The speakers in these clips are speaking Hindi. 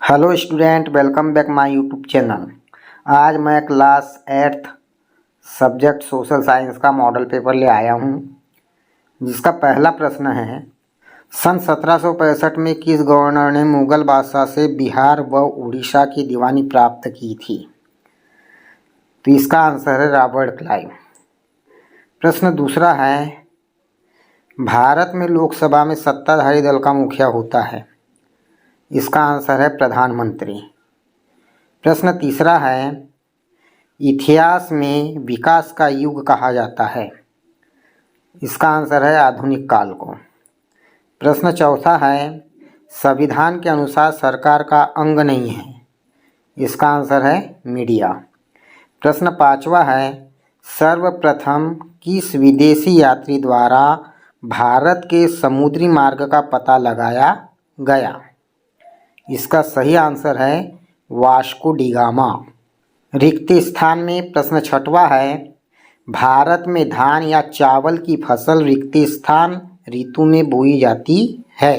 Hello student, welcome back my YouTube channel. आज मैं class 8th subject social science का मॉडल पेपर ले आया हूँ, जिसका पहला प्रश्न है सन 1765 में किस गवर्नर ने मुगल बादशाह से बिहार व उड़ीसा की दीवानी प्राप्त की थी। तो इसका आंसर है रॉबर्ट क्लाइव। प्रश्न दूसरा है भारत में लोकसभा में सत्ताधारी दल का मुखिया होता है। इसका आंसर है प्रधानमंत्री। प्रश्न तीसरा है इतिहास में विकास का युग कहा जाता है। इसका आंसर है आधुनिक काल को। प्रश्न चौथा है संविधान के अनुसार सरकार का अंग नहीं है। इसका आंसर है मीडिया। प्रश्न पांचवा है सर्वप्रथम किस विदेशी यात्री द्वारा भारत के समुद्री मार्ग का पता लगाया गया। इसका सही आंसर है वास्को डी गामा। रिक्त स्थान में प्रश्न छठवा है भारत में धान या चावल की फसल रिक्त स्थान ऋतु में बोई जाती है।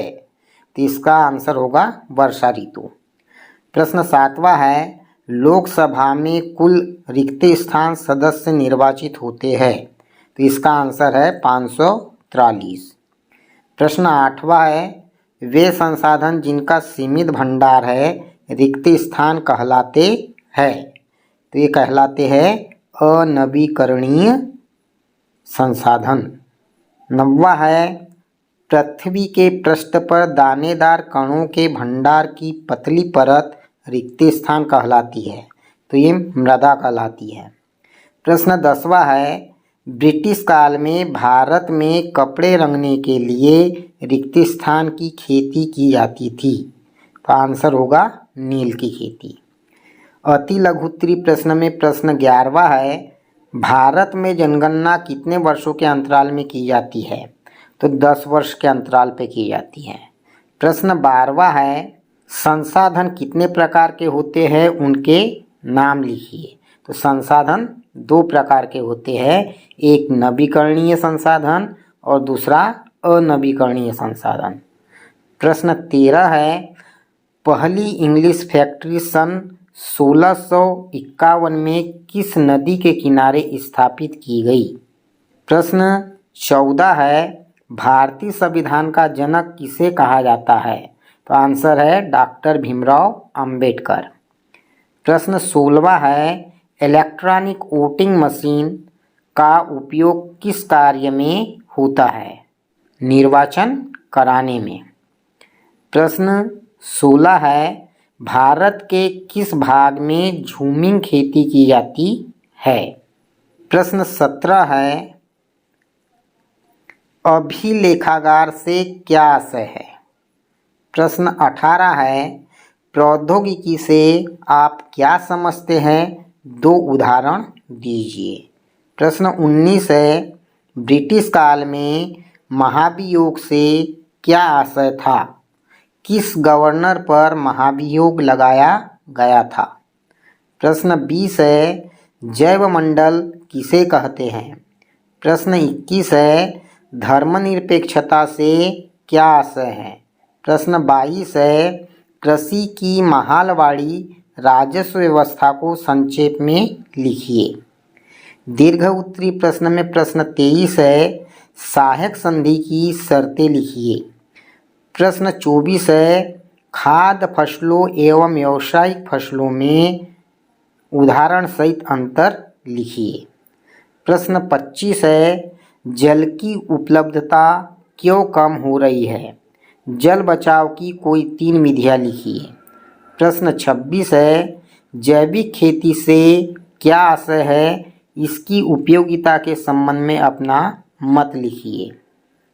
तो इसका आंसर होगा वर्षा ऋतु। प्रश्न सातवां है लोकसभा में कुल रिक्त स्थान सदस्य निर्वाचित होते हैं। तो इसका आंसर है 543। प्रश्न आठवां है वे संसाधन जिनका सीमित भंडार है रिक्त स्थान कहलाते हैं। तो ये कहलाते हैं अनवीकरणीय संसाधन। नौवां है पृथ्वी के पृष्ठ पर दानेदार कणों के भंडार की पतली परत रिक्त स्थान कहलाती है। तो ये मृदा कहलाती है। प्रश्न 10वां है ब्रिटिश काल में भारत में कपड़े रंगने के लिए रिक्त स्थान की खेती की जाती थी। तो आंसर होगा नील की खेती। अति लघुत्तरी प्रश्न में प्रश्न 11वां है भारत में जनगणना कितने वर्षों के अंतराल में की जाती है। तो 10 वर्ष के अंतराल पे की जाती है। प्रश्न 12वां है संसाधन कितने प्रकार के होते हैं, उनके नाम लिखिए। तो संसाधन 2 प्रकार के होते हैं, एक नवीकरणीय संसाधन और दूसरा अनवीकरणीय संसाधन। प्रश्न 13 है पहली इंग्लिश फैक्ट्री सन 1651 में किस नदी के किनारे स्थापित की गई। प्रश्न 14 है भारतीय संविधान का जनक किसे कहा जाता है। तो आंसर है डॉक्टर भीमराव अंबेडकर। प्रश्न 16वां है इलेक्ट्रॉनिक वोटिंग मशीन का उपयोग किस कार्य में होता है। निर्वाचन कराने में। प्रश्न 16 है भारत के किस भाग में झूमिंग खेती की जाती है। प्रश्न 17 है अभिलेखागार से क्या आशय है। प्रश्न 18 है प्रौद्योगिकी से आप क्या समझते हैं, 2 उदाहरण दीजिए। प्रश्न 19 है ब्रिटिश काल में महाभियोग से क्या आशय था, किस गवर्नर पर महाभियोग लगाया गया था। प्रश्न 20 है जैवमंडल किसे कहते हैं। प्रश्न 21 है धर्मनिरपेक्षता से क्या आशय है। प्रश्न 22 है कृषि की महालवाड़ी राजस्व व्यवस्था को संक्षेप में लिखिए। दीर्घ उत्तरी प्रश्न में प्रश्न 23 है सहायक संधि की शर्तें लिखिए। प्रश्न 24 है खाद्य फसलों एवं व्यावसायिक फसलों में उदाहरण सहित अंतर लिखिए। प्रश्न 25 है जल की उपलब्धता क्यों कम हो रही है, जल बचाव की कोई 3 विधियाँ लिखिए। प्रश्न 26 है जैविक खेती से क्या आशय है, इसकी उपयोगिता के संबंध में अपना मत लिखिए।